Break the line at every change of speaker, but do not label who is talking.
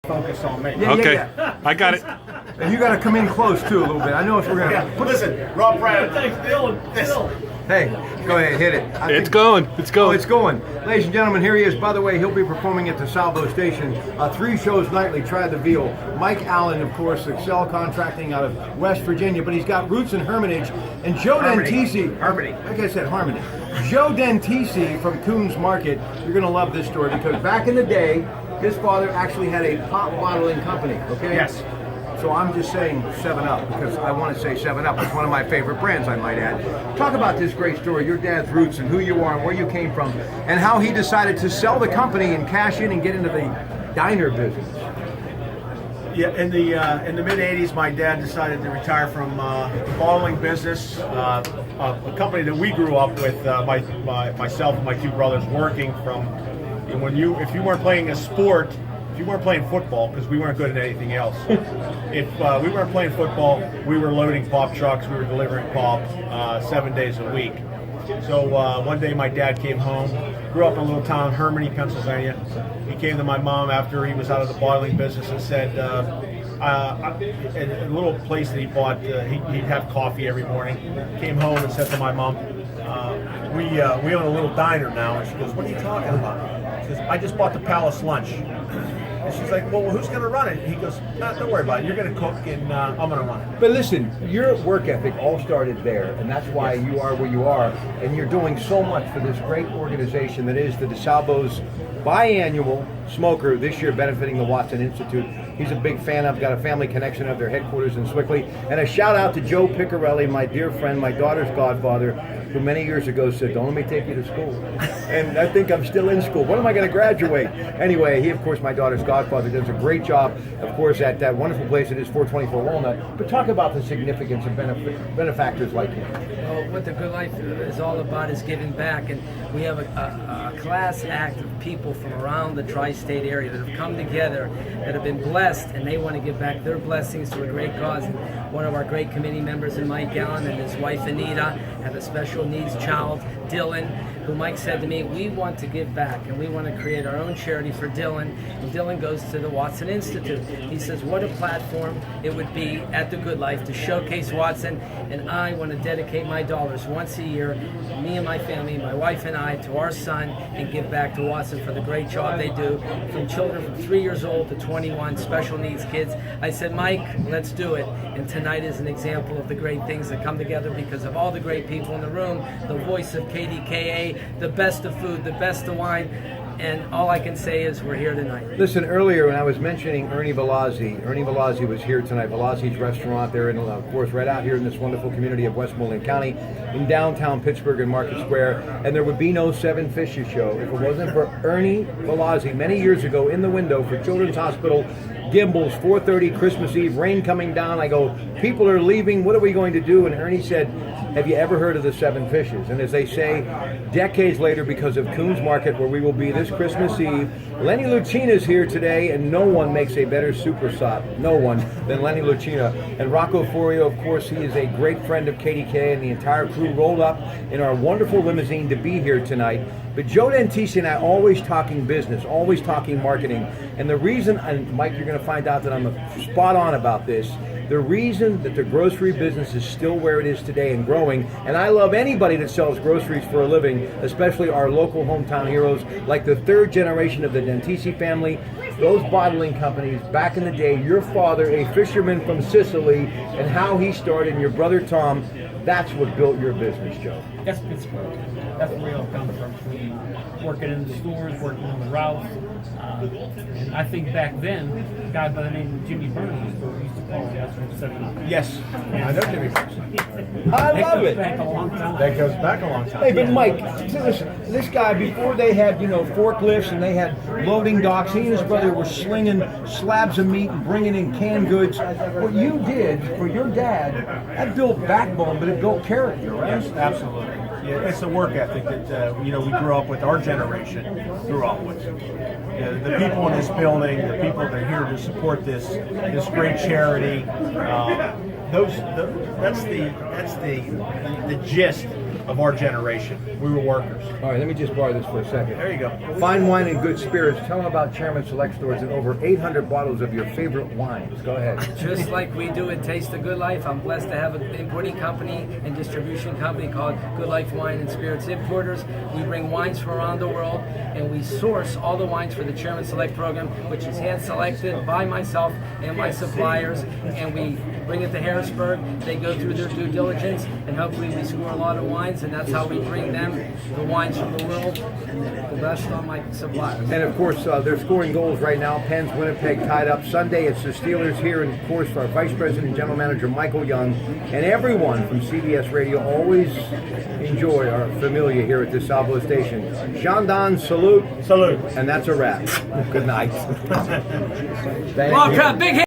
focus on me.
Okay, I got it.
And you got to come in close too a little bit. I know if we're gonna.
Listen, Rob Pratte.
Thanks, Dylan.
Hey, go ahead, hit it.
It's going. It's
Oh,
going.
it's going. Ladies and gentlemen, here he is. By the way, he'll be performing at the Salvo Station. 3 shows nightly. Try the veal. Mike Allen, of course, Excel Contracting out of West Virginia, but he's got roots in Hermitage. And Joe Dentisi.
Harmony.
Like I said, Harmony. Joe Dentisi from Coons Market. You're going to love this story because back in the day, his father actually had a pop bottling company, okay?
Yes.
So I'm just saying 7-Up because I want to say 7-Up. It's one of my favorite brands, I might add. Talk about this great story, your dad's roots and who you are and where you came from and how he decided to sell the company and cash in and get into the diner business.
Yeah, in the mid '80s, my dad decided to retire from the bottling business, a company that we grew up with. Myself and my 2 brothers working from. And if you weren't playing a sport, if you weren't playing football, because we weren't good at anything else. If we weren't playing football, we were loading pop trucks. We were delivering pop 7 days a week. So one day my dad came home, grew up in a little town, Hermitage, Pennsylvania. He came to my mom after he was out of the bottling business and said, in a little place that he bought, he'd have coffee every morning. Came home and said to my mom, we own a little diner now. And she goes, what are you talking about? She goes, I just bought the Palace lunch. And she's like, well, who's going to run it? And he goes, don't worry about it. You're going to cook and I'm going to run it.
But listen, your work ethic all started there, and that's why you are where you are, and you're doing so much for this great organization that is the DeSalvo's biannual smoker, this year benefiting the Watson Institute. He's a big fan. I've got a family connection of their headquarters in Swickley. And a shout out to Joe Piccarelli, my dear friend, my daughter's godfather, who many years ago said, don't let me take you to school. And I think I'm still in school. When am I going to graduate? Anyway, he, of course, my daughter's godfather, does a great job, of course, at that wonderful place that is 424 Walnut. But talk about the significance of benefactors like him.
Well, what the Good Life is all about is giving back, and we have a class act of people from around the tri-state area that have come together, that have been blessed, and they want to give back their blessings to a great cause. And one of our great committee members, Mike Allen, and his wife Anita, have a special needs child, Dylan, who Mike said to me, we want to give back and we want to create our own charity for Dylan. And Dylan goes to the Watson Institute. He says, what a platform it would be at the Good Life to showcase Watson, and I want to dedicate my dollars once a year, me and my family, my wife and I, to our son and give back to Watson for the great job they do, from children from 3 years old to 21, special needs kids. I said, Mike, let's do it. And tonight is an example of the great things that come together because of all the great people in the room, the voice of KDKA, the best of food, the best of wine, and all I can say is we're here tonight.
Listen, earlier when I was mentioning Ernie Velazzi was here tonight. Velazzi's restaurant there, and of course right out here in this wonderful community of Westmoreland County in downtown Pittsburgh and Market Square. And there would be no Seven Fishes show if it wasn't for Ernie Velazzi many years ago in the window for Children's Hospital, Gimbals, 4:30 Christmas Eve, rain coming down. I go, people are leaving, what are we going to do? And Ernie said, have you ever heard of the Seven Fishes? And as they say, decades later, because of Coons Market, where we will be this Christmas Eve, Lenny Lucina is here today, and no one makes a better super sop, no one, than Lenny Lucina. And Rocco Forio, of course, he is a great friend of KDK, and the entire crew rolled up in our wonderful limousine to be here tonight. But Joe Dentisi and I always talking business, always talking marketing. And the reason, and Mike, you're going to find out that I'm spot on about this, the reason that the grocery business is still where it is today and growing, and I love anybody that sells groceries for a living, especially our local hometown heroes, like the 3rd generation of the Dentisi family, those bottling companies back in the day, your father, a fisherman from Sicily, and how he started, and your brother Tom, that's what built your business, Joe.
That's Pittsburgh. That's where we all come from. We working in the stores, working on the routes. And I think back then, a guy by the name of Jimmy Burns used to call us from 7-Up.
Yes, I know Jimmy Burns.
I love it.
Back a long time.
That goes back a long time.
Hey, but Mike, listen, this guy, before they had, forklifts and they had loading docks, he and his brother were slinging slabs of meat and bringing in canned goods. What you did for your dad, that built backbone, but it built character, right?
Yes, absolutely. Yeah, it's a work ethic that we grew up with. Our generation grew up with. The people in this building, the people that are here to support this great charity. that's the gist of our generation. We were workers.
All right, let me just borrow this for a second.
There you go.
Fine wine and good spirits. Tell them about Chairman Select Stores and over 800 bottles of your favorite wines. Go ahead.
Just like we do at Taste the Good Life, I'm blessed to have an importing company and distribution company called Good Life Wine and Spirits Importers. We bring wines from around the world, and we source all the wines for the Chairman Select program, which is hand selected by myself and my suppliers, and we bring it to Harrisburg. They go through their due diligence, and hopefully we score a lot of wines, and that's how we bring them the wines from the world, the best on my suppliers.
And of course, they're scoring goals right now. Penn's Winnipeg tied up. Sunday, it's the Steelers here, and of course, our Vice President and General Manager Michael Young, and everyone from CBS Radio always enjoy our familia here at the Salvo station. Shandon, salute.
Salute.
And that's a wrap. Good night. Thank
Well,
you.
big